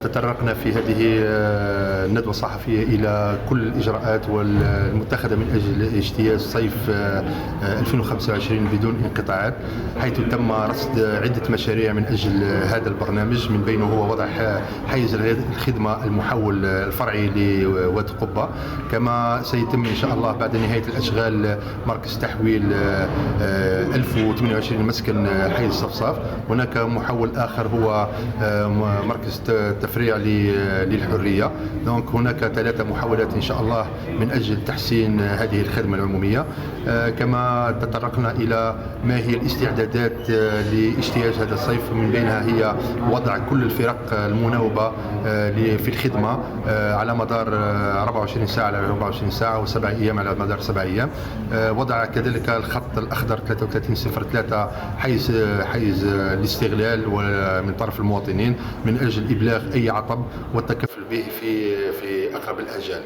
تطرقنا في هذه الندوة الصحفية إلى كل الإجراءات المتخذة من أجل اجتياز صيف 2025 بدون انقطاعات، حيث تم رصد عدة مشاريع من أجل هذا البرنامج، من بينه هو وضع حيز الخدمة المحول الفرعي لواد قبة. كما سيتم إن شاء الله بعد نهاية الأشغال مركز تحويل 1028 مسكن حي الصفصاف. هناك محول آخر هو مركز تفريع للحرية. دونك هناك 3 محاولات إن شاء الله من أجل تحسين هذه الخدمة العمومية. كما تطرقنا إلى ما هي الاستعدادات لاجتياز هذا الصيف، من بينها هي وضع كل الفرق المناوبة في الخدمة على مدار 24 ساعة على 24 ساعة و7 أيام على مدار 7 أيام. وضع كذلك الخط الأخضر 3303 حيز الاستغلال من طرف المواطنين من أجل إبلاغ أي عطب والتكفل به في أقرب الآجال.